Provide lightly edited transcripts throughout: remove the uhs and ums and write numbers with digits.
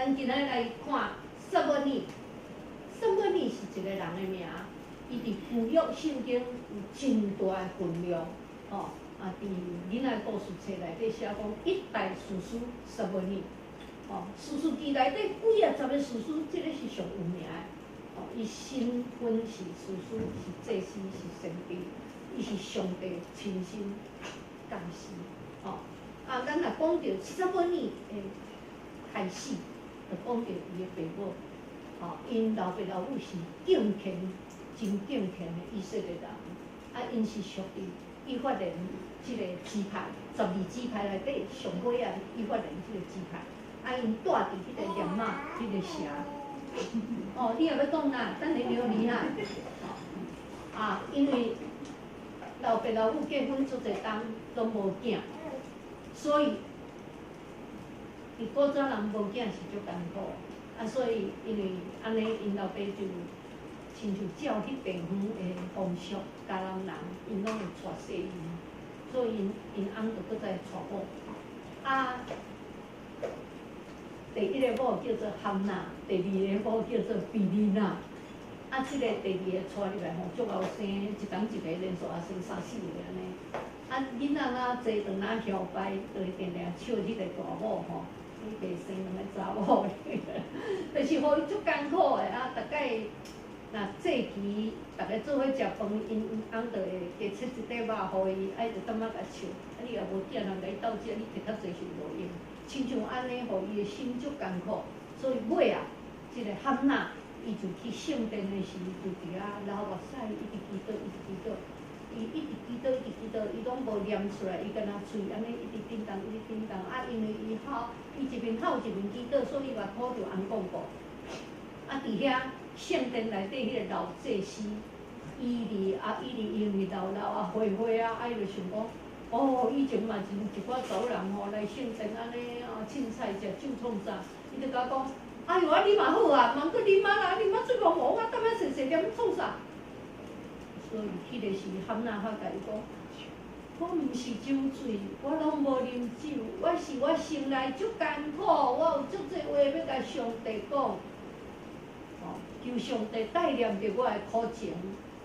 咱今仔来看撒母耳。撒母耳是一个人的名，伊伫旧约圣经有真大的分量，哦，伫囡仔故事册内底写讲一代士师撒母耳，哦，士师记内底几啊十个士师，即个是上有名的，哦，伊身份是士师，是祭司，是先知，伊是上帝亲身降世，哦，咱若讲到撒母耳的开始，就讲到伊的爸母。哦，因老爸老母是敬虔、真敬虔的以色列人，因是属于以法莲即个支派，12支派内底上尾啊，以法莲即个支派，因住伫迄个念马迄个城。哦，你也要讲哪？等下留你哈。因为老爸老母结婚足侪冬拢无囝，所以伫古早人无囝是足艰苦。所以因为安尼，因老爸就亲像照迄地方的风俗，迦南人因拢会娶媳妇，所以因翁就搁再娶某。第一个某叫做汉娜，第二个某叫做比利娜。即个第二个娶入来吼，足后生，一冬一个连续也生3、4个安尼。囡仔坐长仔摇摆，就会定定笑迄个大某吼。伊袂生2个查某就是互伊足艰苦的大概若祭期，逐个做伙食饭，因翁就会加切一块肉互伊，就感觉甲笑。你若无囝人甲伊斗食，你摕较济是无用。亲像安尼，互伊的心足艰苦。所以尾即个汉娜，伊就去圣殿的时，就伫流目屎，一直祈祷，一直祈祷。伊一直祈祷，一直祈祷，伊拢无念出来，伊敢若喙安尼一直叮当，一直叮当。因为伊一面哭一面祈祷，所以目土就红光光。伫遐圣殿内底迄个老祭司，伊因为老岁岁伊就想讲，以前嘛是一寡查某人来圣殿安尼凊彩食酒创啥，伊就甲我讲，哎哟你嘛好茫过啉啦，啉水茫茫担仔细细念创啥？所以迄个是汉娜甲伊讲，我毋是酒醉，我拢无啉酒，我心内足艰苦，我有足侪话要甲上帝讲，求上帝带念着我的苦情，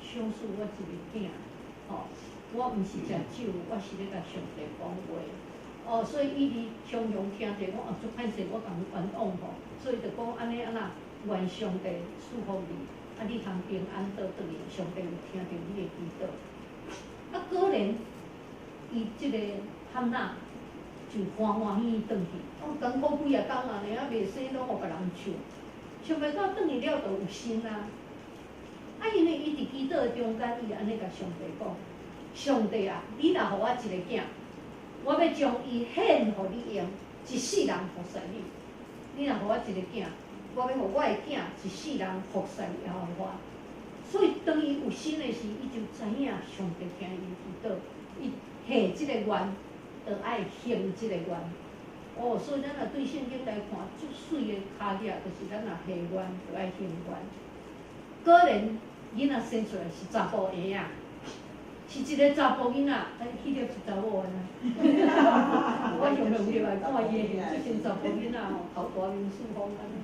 赏赐我一个囝，我毋是食酒，我是咧甲上帝讲话，所以伊常常听者讲，足歹势，我共冤枉吼，所以就讲安那，愿上帝赐福你。你通平安倒转去，上帝有听到你的祈祷。果然，伊即个汉娜就欢欢喜喜转去。艰苦几啊冬啊，尔袂生拢互别人笑。想袂到转去了就有心啊。因为伊伫祈祷的中间，伊安尼甲上帝讲：上帝啊，你若互我一个囝，我要将伊献互你用，一世人服侍你。你若互我一个囝。我要互我的囝一世人服侍耶和华，所以当伊有心的时，伊就知影上帝听伊祈祷，伊下即个愿，就爱行即个愿。所以咱若对圣经来看，足水的卡额，就是咱若下愿，就爱行愿。果然，囡仔生出来是查甫婴仔，是一个查甫囡仔，迄粒是查某的啦。我用入去来看伊的形，即是查甫囡仔头大面顺风安尼。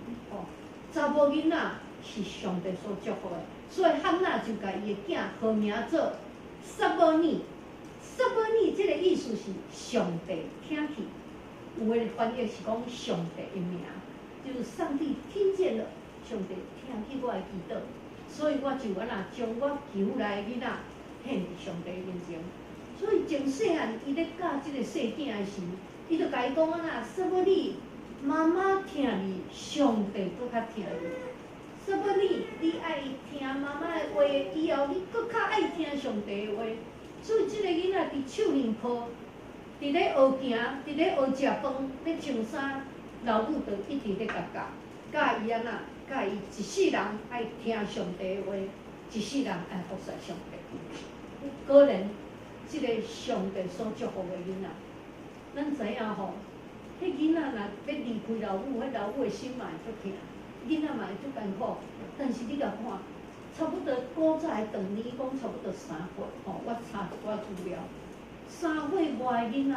查甫囡仔是上帝所祝福的，所以汉娜就甲伊的囝号名做撒母耳。撒母耳这个意思是上帝听去，有的翻译是讲上帝的名，就是上帝听见了，上帝听去我的祈祷，所以我就将我求来的囡仔献伫上帝面前。所以从细汉伊咧教这个细囝的时，伊就甲伊讲撒母耳。妈妈听你，上帝搁较听你。撒母耳，你爱听妈妈的话，以后你搁较爱听上帝的话。所以即个囡仔伫手面抱，伫咧学行，伫咧学食饭，咧穿衫，老母就一直咧教伊安那，教伊一世人爱听上帝的话，一世人爱服侍上帝。果然，即个上帝所祝福的囡仔，咱知影吼。迄囡仔若要离开老母，迄老母的心嘛会足痛，囡仔嘛会足艰苦。但是你甲看，差不多古早的长年讲差不多3岁，我查一寡资料，3岁外的囡仔，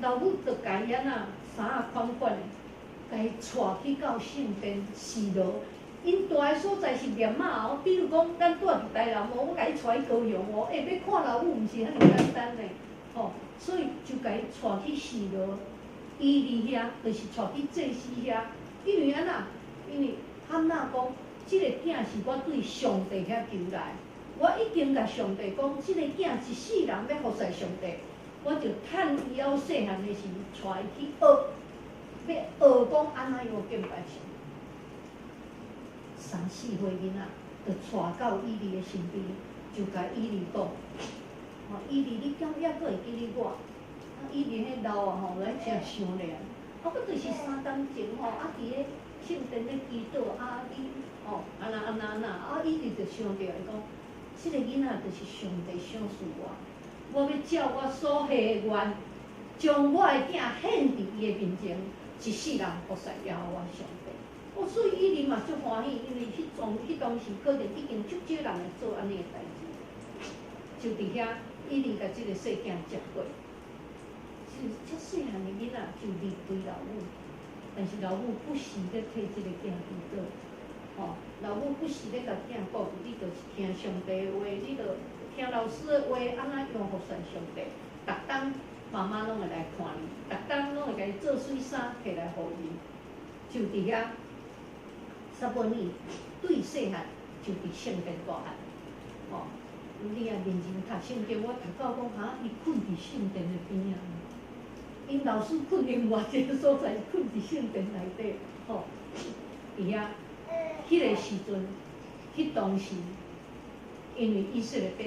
老母就家己安那衫仔款款的，甲伊带去到圣殿示罗。因住诶所在是念马哦，比如讲咱住伫台南哦，我甲伊带去高雄哦，要看老母毋是遐尼简单嘞，吼，所以就甲伊带去示罗，伊伫遐就是带去祭司遐，因为安那，因为汉娜讲，即个囝是我对上帝遐求来，我已经甲上帝讲，即个囝一世人要服侍上帝，我就趁伊还细汉诶时带伊去学，要学讲安怎样敬拜上帝。3、4岁囡仔，就带到伊利的身边，就甲伊利讲，吼，伊利你敢还佫会记哩我？伊利迄老啊吼，来真伤凉。啊，佫就是3天前吼，啊伫咧圣殿咧祈祷，啊你吼，安那，啊伊利就想着伊讲，即个囡仔就是上帝赏赐我要照我所许的愿，将我的囝献伫伊的面前，一世人服侍耶和华上帝。哦，所以伊哩嘛足欢喜，因为迄当时可能已经足少人会做安尼的代志，就伫遐，伊哩甲即个细囝接过，是遮细汉的囡仔就离开老母，但是老母不时咧替即个囝祈祷，吼，老母不时咧甲囝鼓励，你著是听上帝的话，你著听老师的话，安怎样服侍上帝，逐工妈妈拢会来看你，逐工拢会甲伊做水衫摕来互伊，就伫遐。撒母耳对细汉就伫圣殿大汉，吼，你啊认真读圣经，我读到讲哈，伊困伫圣殿的边啊，因老师困伫偌一个所在，困伫圣殿内底，吼，伫遐，迄个时阵，迄当时，因为以色列百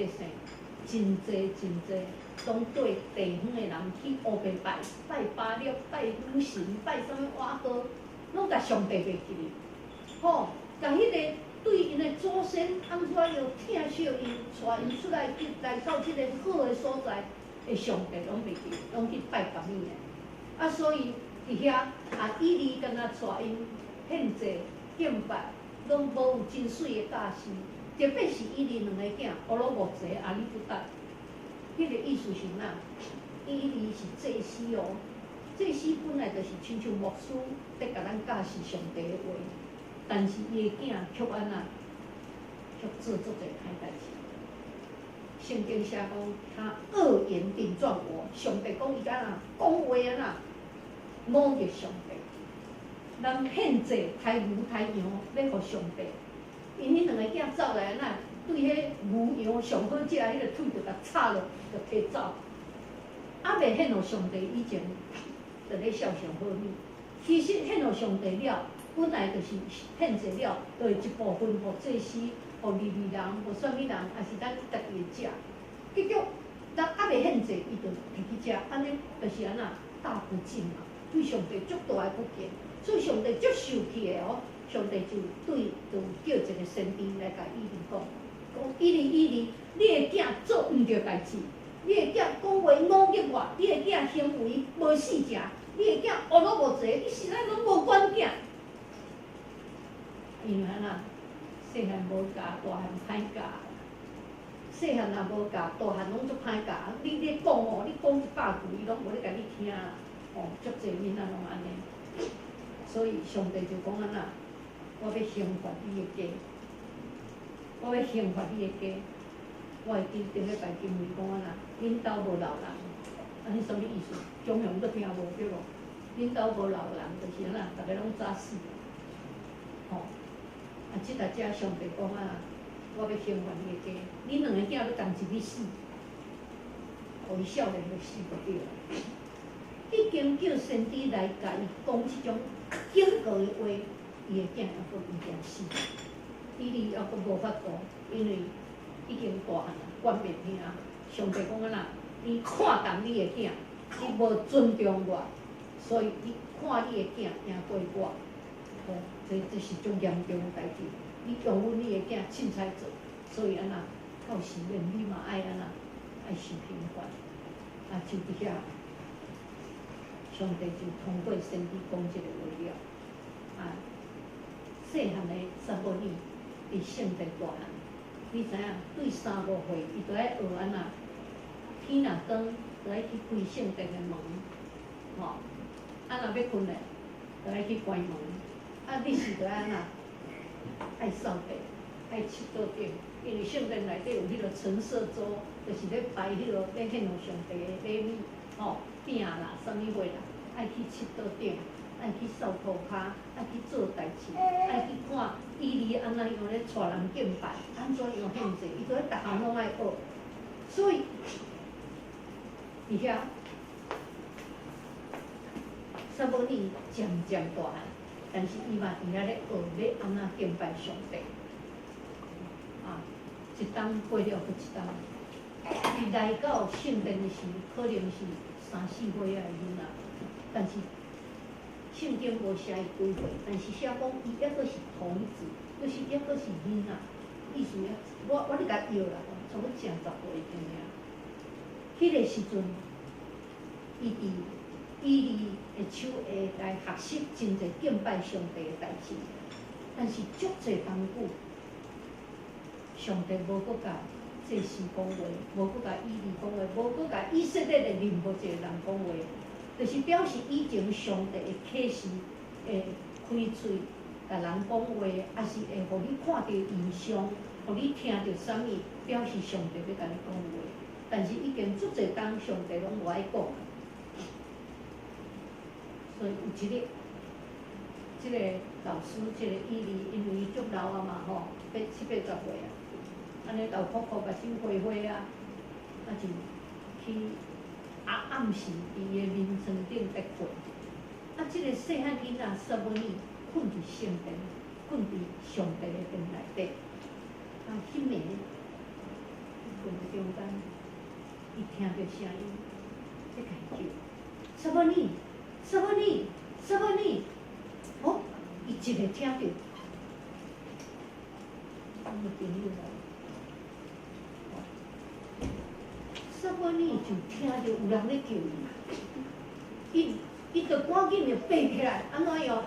姓真济，拢对地方的人去乌白拜巴力、拜女神、拜啥物瓦哥，拢甲上帝袂记哩。吼，甲迄个对因的祖先安怎样疼惜因，带因出来来到即个好的所在的上帝拢袂记，拢去拜别物的。啊，所以伫遐啊，伊利敢若带因献祭敬拜，拢无有真水的教示。特别是伊利2个囝，俄罗木齐、阿里不达，迄个意思是哪？伊利是祭司哦，祭司本来就是亲像牧师，在甲咱教示上帝的话。但是伊的囝却安那，却做足侪歹代志。圣经写讲，他恶言顶撞我。上帝讲伊安那讲话安那，侮辱上帝。人献祭抬牛抬羊，要互上帝。因迄2个囝走来安那，对迄牛羊上好食，迄个腿就甲插落，就摕走。还袂献互上帝以前，就咧孝上好物。其实献互上帝了。本来就是献祭了，就会一部分互祭司、互利未人、互啥物人，也是咱家己的食。结果咱还袂献祭，伊就摕去食，安尼就是安那大不敬嘛，对上帝足大的不敬，所以上帝足生气的哦。上帝就叫一个先知来甲伊利讲，伊利，你的囝做毋对代志，你的囝讲话侮辱我，你的囝行为无四正，你的囝学都无济，你实在拢无管囝。因为安那，细汉无教，大汉歹教。细汉若无教，大汉拢足歹教。你讲哦，你讲100句，伊拢无咧甲你听啦。哦，足侪囡仔拢安尼。所以上帝就讲安那，我要刑罚你的家，我要刑罚你的家。我会记顶礼拜经文讲安那，恁兜无老人，安尼什么意思？中央都听无对无？恁兜无老人，就是安那，逐个拢早死。吼。啊！即搭遮上帝讲啊，我要刑罚你的家，恁2个囝要同一日死，互伊少年就死就对了。已经叫先知来甲伊讲即种警告的话，伊的囝还佫毋惊死，伊哩还佫无法度，因为已经大汉啊，管袂听。上帝讲啊那，伊看重你的囝，伊无尊重我，所以伊看你的囝赢过我。这是足严重的代志。你用阮你的囝凊彩做，所以安那到时阵你嘛爱安那爱受刑罚。啊，就伫遐，上帝就通过先知讲即个话了。啊，细汉的撒母耳伫圣殿大汉，你知影对3、5岁，伊就爱学安那，天若光就爱去开圣殿的门，吼，啊若要困咧。就爱去关门。啊，你是着安那，爱扫地，爱七桌顶，因为圣殿内底有迄个陈设桌，就是咧摆迄个咧献上帝的礼物，吼饼啦，啥物货啦，爱去七桌顶，爱去扫涂骹，爱去做代志，爱去看伊哩安怎样咧带人敬拜，安怎样献祭，伊都咧逐项拢爱学。所以，伫遐，撒母耳渐渐大汉，但是伊嘛伫遐咧学咧安怎敬拜上帝。啊，一冬过了佫一冬，伊来到圣殿的时，可能是3、4岁仔的囡仔，但是圣经无写伊几岁，但是写讲伊抑阁是童子，就是抑阁是囡仔，意思啊，我咧甲摇啦，差不多正10岁钟尔。迄个时阵，伊伫伊哩的手下来学习真侪敬拜上帝的代志，但是足侪功夫，上帝无搁甲祭司讲话，无搁甲伊哩讲话，无搁甲以色列的任何一个人讲话，就是表示以前上帝的启示会开喙甲人讲话，也是会互你看到异象，互你听到啥物，表示上帝要甲你讲话。但是已经足侪工，上帝拢无爱讲。所以有一日，即个老师，即个伊哩，因为伊足老啊嘛吼，7、80岁啊，安尼老哭哭，目睭花花啊，啊就去暗时伫伊个眠床顶在困。啊，即个细汉囡仔撒母耳困伫圣殿，困伫上帝个殿内底，啊，迄暝困伫中间，伊听到声音，在甲伊叫撒母耳。撒母耳，撒母耳，哦，伊一下听到，我朋友来，撒母耳就听到有人咧叫伊，伊就赶紧就爬起来，安怎样？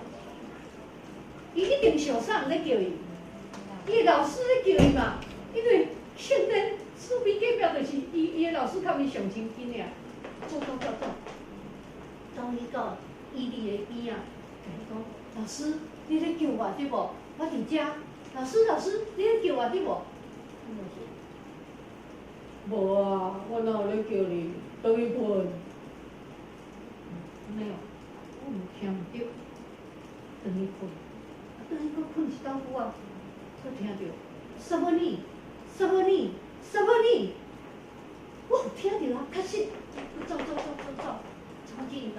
伊一定想啥人咧叫伊？伊老师咧叫伊嘛，因为圣殿厝边隔壁就是伊个老师较伊上亲近俩，走。走去到伊哩的边啊，甲伊讲：老师，你咧叫我对无？我伫遮。老师，你咧叫我对无？无啊，我哪有咧叫你？倒去困。安尼哦，我毋听毋着，倒去困。倒去佫困一道久啊，佫听着撒母耳，我有听着啊，确实，走。跑去因老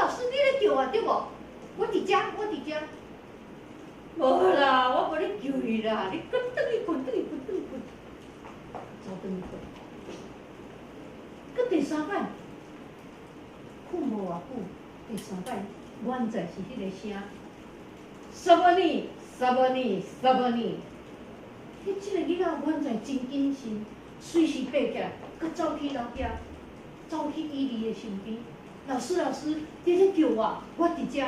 师，你咧叫我对无？我伫遮。无啦，我无咧叫伊啦，你佫倒去困。走倒去困。佫第3摆，困无偌久，第3摆，原在是迄个声，撒母耳。迄即个囡仔原在真谨慎，随时爬起来，佫走去老家，走去伊哩的身边。老师，你咧叫我伫遮。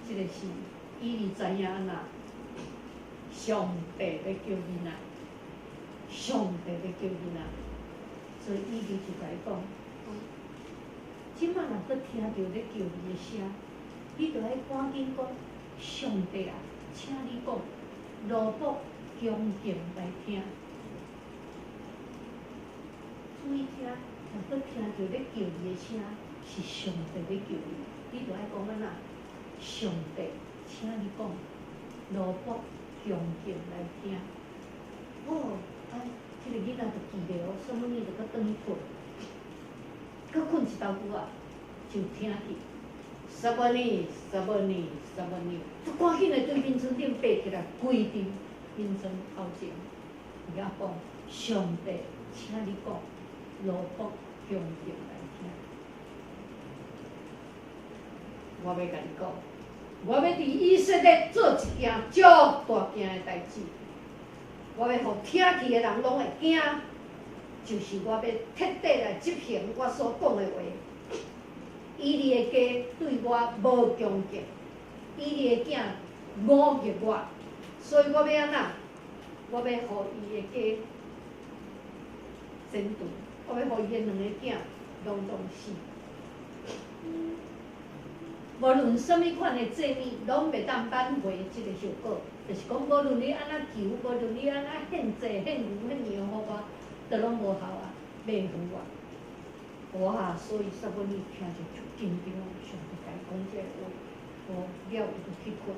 即个是伊哩知影安那，上帝要叫囡仔，所以伊哩就甲伊讲，即摆若佫听到咧叫伊的声，你着爱赶紧讲，上帝啊，请你讲，罗卜恭敬来听，注意听。若佫听到咧叫伊的声，是上帝咧叫伊，你着爱讲安那？上帝，请你讲，罗卜恭敬来听。哦，即个囡仔就记着哦，撒母耳就佫转去困，佫困一道久啊，就听去撒母耳，就赶紧来对眠床顶爬起来，跪伫眠床头前，伊遐讲，上帝，请你讲，罗卜恭敬来听。我要甲你讲，我要伫以色列做一件足大件的代志。我要互听去的人拢会惊，就是我要彻底来执行我所讲的话。伊哩的家对我无恭敬，伊哩的囝侮辱我，所以我要安那？我要互伊的家整顿，我要互伊的2个囝拢死。无论什物款的祭物，拢袂当挽回即个效果。就是讲，无论你安怎求，无论你安怎献祭、献牛、献羊互我，都拢无效啊，袂赴啊。哇！所以撒母耳听着就紧张，上帝甲伊讲这个话，了伊就去困，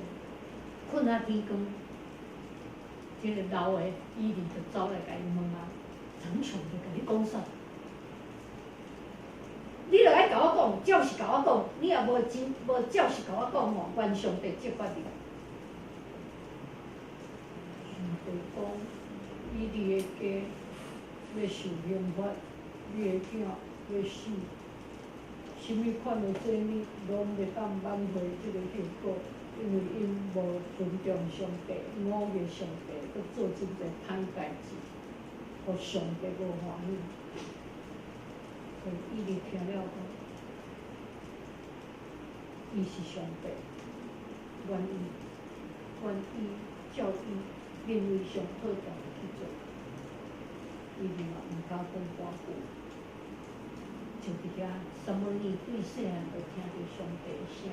困啊天光，即个老的伊利就走来甲伊问啊，怎上帝甲你讲啥？你著爱甲我讲，照实甲我讲，你若无照实甲我讲吼，愿上帝责罚你。上帝讲，伊利的家要受刑罚，你的囝要死，什物款的祭物拢袂当挽回即个效果，因为因无尊重上帝，误月上帝，佮做真侪歹代志，互上帝无欢喜。所以伊利听了讲，伊是上帝，愿意照伊认为上好条的去做，伊利嘛毋敢讲半句。就伫遐，撒母耳对细汉就听着上帝的声，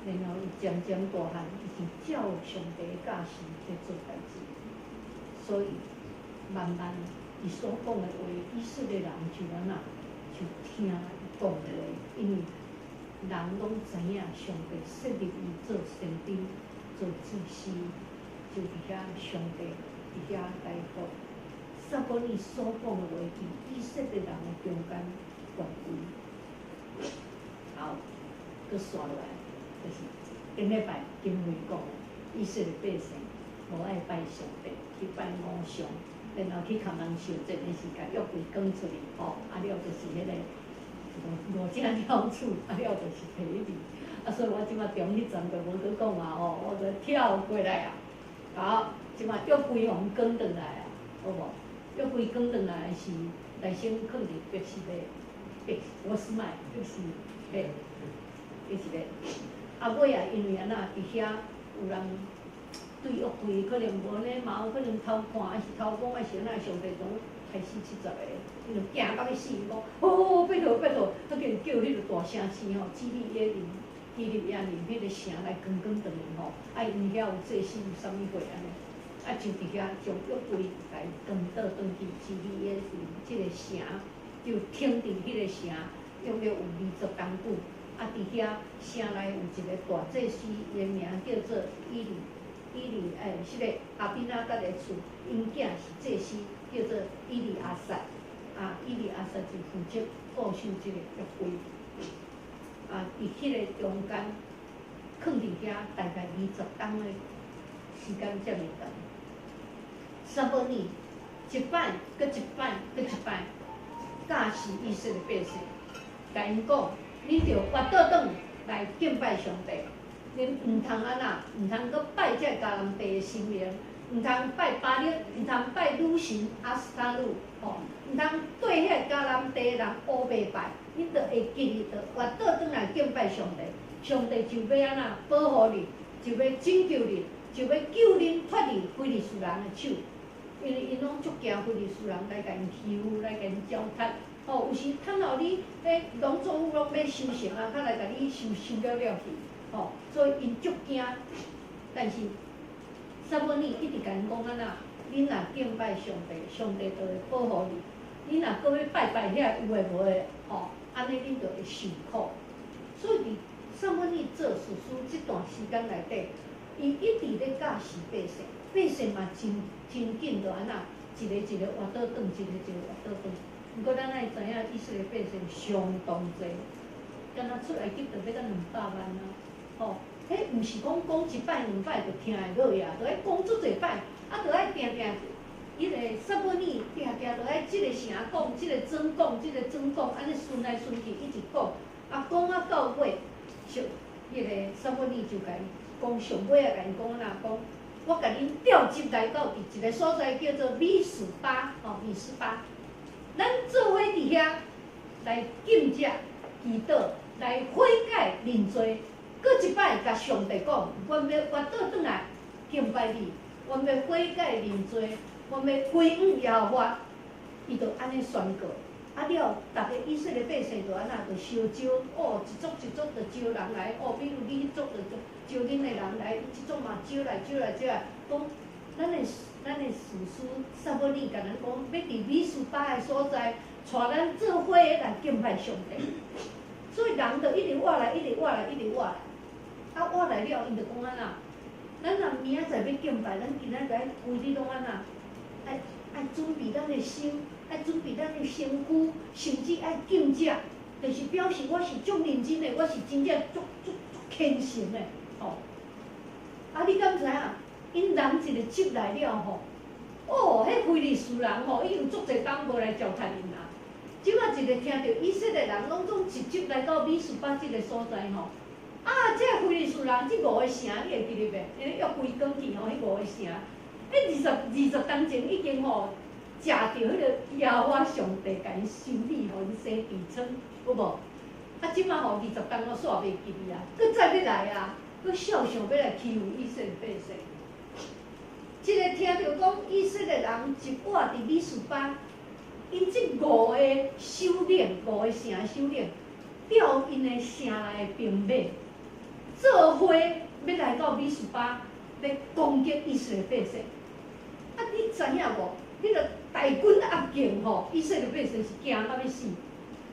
然后伊渐渐大汉，伊是照上帝的教示在做代志，所以慢慢伊所讲的话，以色列人就安那就听伊讲的话，因为人拢知影上帝设立伊做先知、做祭司，就伫遐上帝伫遐来讲，撒母耳所讲的话，伫以色列人的中间。权威，好，佮刷落来，就是顶礼拜经文讲，以色列百姓无爱拜上帝，去拜偶像，然后去牵人受这个时间约柜讲出去，吼，了就是迄个五正了处，了就是皮里，所以我即马中迄阵就无去讲啊，我就跳过来啊，好，即马约柜互讲转来啊，好无？约柜讲转来是内先放伫别是咧。我是买，就是咧，就是咧。尾啊，因为安那伫遐有人对约柜可能无呢，嘛有可能偷看，还是偷讲，还是安那上帝从开始70个，伊就惊到要死，讲哦，拜托拜托，迄个叫迄个大声声吼，基利耶林，迄个声来转转吼，因遐有祭司有啥物货安尼，就伫遐将约柜来转倒转去基利耶林即个城。就听伫迄个城，约有20公久。伫遐城内有一个大祭司，伊个名叫做伊利，迄个阿宾拉德的厝，因囝是祭司，叫做伊利阿撒。伊利阿撒就负责保守即个约柜。伫迄个中间，放伫遐大概20天的时间才会到。撒母耳一摆，搁一摆，搁一摆。教示以色列百姓，甲因讲，你着活倒转来敬拜上帝。恁毋通安那，毋通搁拜这迦南地的神明，毋通拜巴力，毋通拜女神阿斯塔路，吼，毋通对遐迦南地人乌白拜。你着会记哩，着活倒转来敬拜上帝。上帝就要安那保护你，就要拯救你，就要救恁脱离非利士人的手。因为因拢足惊非利士人来甲因欺负，来甲因糟蹋，吼，有时趁候你迄农作物拢要收成啊，较来甲你收了去，吼，所以因足惊。但是撒母耳一直甲因讲安那，你若敬拜上帝，上帝就会保护你；你若搁要拜拜遐有诶无诶，吼，安尼恁就会受苦。所以伫撒母耳做士师这段时间内底，伊一直咧教示百姓。百姓嘛真紧就安那，一个活倒转，一个活倒转。毋过咱爱知影，以色列百姓相当济，敢若出来吉就要到200万啊！吼，迄毋是讲一摆2摆就听会落呀，着爱讲足侪摆，着爱定，迄个撒母耳定着爱即个城讲，即个庄讲，安尼顺来顺去一直讲，讲到尾，迄个撒母耳就甲伊讲上尾甲伊讲安那讲。我甲恁调集来到伫一个所在叫做米斯巴，咱做伙伫遐来敬食、祈祷，来悔改认罪。搁一摆甲上帝讲，阮要活倒转来敬拜你，阮要悔改认罪，阮要归向耶和华。伊就安尼宣告，啊了，逐个以色列百姓就安那，就相招，一族一族就招人来，比如你迄族就招恁的人来，即族嘛招来，讲咱的士师撒母耳甲咱讲，要伫米斯巴的所在，带咱做伙来敬拜上帝。所以人就一直活来，啊活来了，因就讲安那，咱若明仔载要敬拜，咱今仔日规日拢安那，爱准备咱的心，爱准备咱的身躯，甚至爱敬食，就是表示我是足认真的，我是真正足虔诚的，啊，你敢知影？因人一个接来了迄非利士人已经足侪冬无来招待因啦。即摆一个听到以色列人拢总直接来到米斯巴即个所在这非利士人即5个城你会记得袂？因为约柜讲去迄5个城，迄20当前已经食着迄个耶和华上帝甲因修理，互因生地疮，有无？啊，即摆20当煞袂记哩啊，佫再要来啊，佫想要来欺负以色列百姓。即个听到讲以色列人一活伫米斯巴，因即5个首领，5个城的首领，调因的城内的兵马，做伙要来到米斯巴，要攻击以色列百姓。啊，你知影无？迄个大军压境以色列百姓是惊到要死。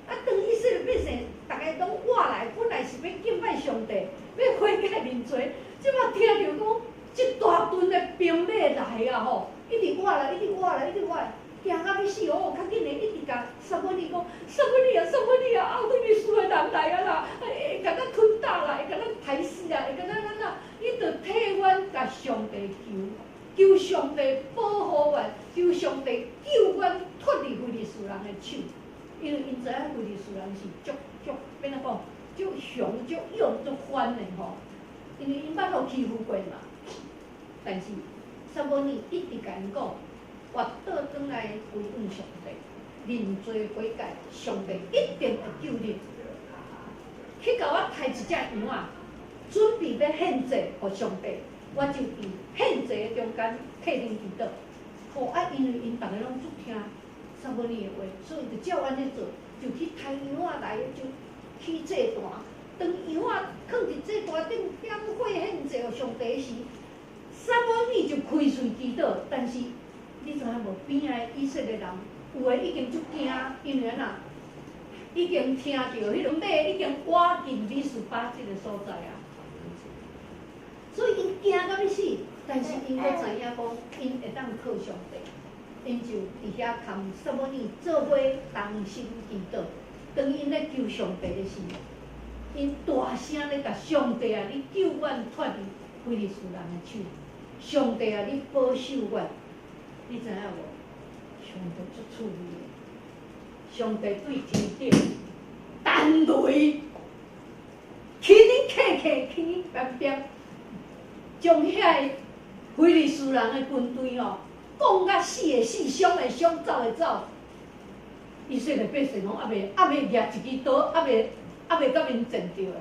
啊，当以色列百姓逐个拢活来，本来是要敬拜上帝，要悔改认罪，即摆听到讲。即大群的兵马来啊一直活来，惊到要死较紧的一直甲撒母耳讲，撒母耳啊，非利士的人来啊啦，会甲咱吞倒啦，会甲咱害死啊，会甲咱安那，你着替阮甲上帝求上帝保护阮，求上帝救阮脱离非利士人的手，因为因知影非利士人是足变怎讲，足凶、足勇、足反的因为因捌互欺负过嘛。但是撒母耳一直甲因讲，活倒转来归向上帝，认罪悔改，上帝一定会救你。去甲我抬一只羊仔，准备要献祭给上帝，我就伫献祭的中间替恁祈祷。因为因逐个拢足听撒母耳的话，所以就照安尼做，就去抬羊仔来，就起祭坛。当羊仔放伫祭坛顶点火献祭给上帝时，撒母耳就开喙祈祷，但是你知影无？边仔以色列人有诶已经足惊，因为安已经听到迄个马已经赶进米斯巴即个所在啊，所以因惊到要死。但是因阁知影讲，因会当靠上帝，因就伫遐同撒母耳做伙同心祈祷。当因咧求上帝的时，因大声咧甲上帝啊，你救阮脱离非利士人的手。上帝啊，你保守阮，你知影无？上帝足趣味的，上帝对天顶弹雷，起起边边，将遐非利士人的军队讲甲死的死，伤的伤，走的走。以色列百姓拢还袂举一支刀，还袂甲因战着的，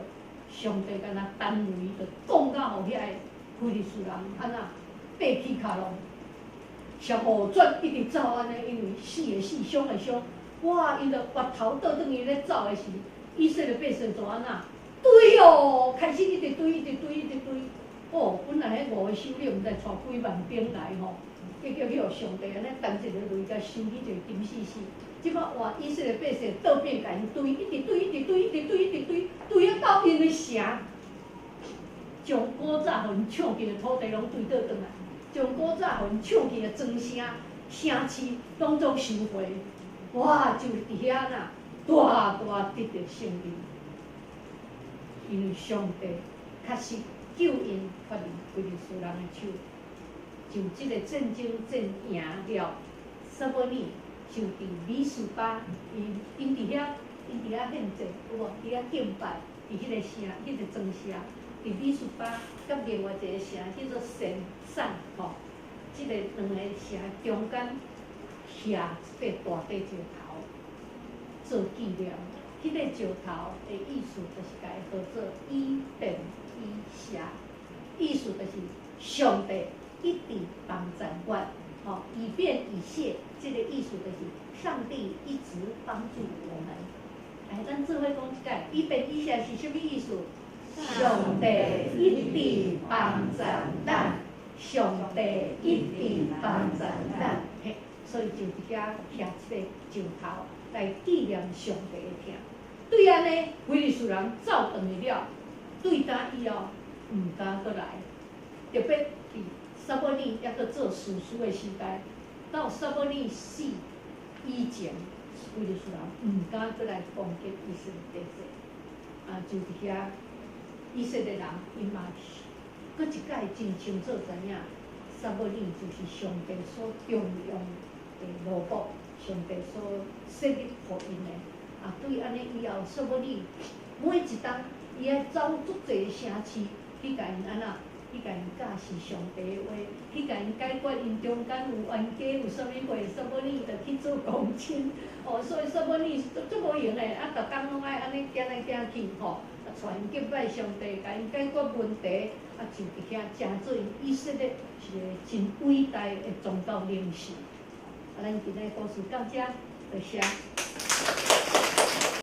上帝敢若弹雷，就讲甲互遐个非利士人安那爬起骹拢，像雨转一直走安尼，因为死的死，伤的伤。哇！因着拔头倒转去咧走的时，以色列百姓就安那堆开始一直堆。本来迄5个首领毋知带几万兵来结果去互上帝安尼弹一个雷，甲收起就金死死。即摆哇！以色列百姓倒变甲因堆，一直堆啊到因的城。将古早互因抢去的土地拢堆倒转来，将古早互因抢去的庄城、城市拢总收回，哇！就伫遐大得到胜利，因为上帝确实救因脱离非利士人的手，就即个战争战赢了，撒母耳就伫米斯巴，因伫遐献祭，有无？伫遐敬拜，伫迄个城，迄个庄城。伫米斯巴，甲另外一个城叫做散即个2个城中间刻一块大地石头做纪念。迄个石头的意思就是甲伊号做以便以谢，意思就是上帝一直帮助阮，以便以谢，这个意思就是上帝一直帮助我们。哎，咱做伙讲一解，以便以谢是什么意思？上帝一直帮助咱，上帝一直帮助咱。嘿，所以就伫遐徛这个石头来纪念上帝的疼。对安尼，非利士人走转去了，对他以后毋敢搁来，特别伫撒母耳还搁做士师的时代，到撒母耳死以前，非利士人毋敢搁来攻击以色列地界，就伫遐以色列人因嘛，搁一摆真清楚知影，撒母耳就是上帝所重用的奴仆，上帝所设立互因的。对安尼以后，撒母耳每一冬，伊爱走足侪城市去甲因安那，去甲因教示上帝的话，去甲因解决因中间有冤家有啥物货，撒母耳就去做公亲。所以撒母耳足无用的，逐工拢爱安尼行来行去传敬拜上帝，甲因解决问题，就伫遐成做以色列一个真伟大的宗教领袖。咱今日故事到这，多谢。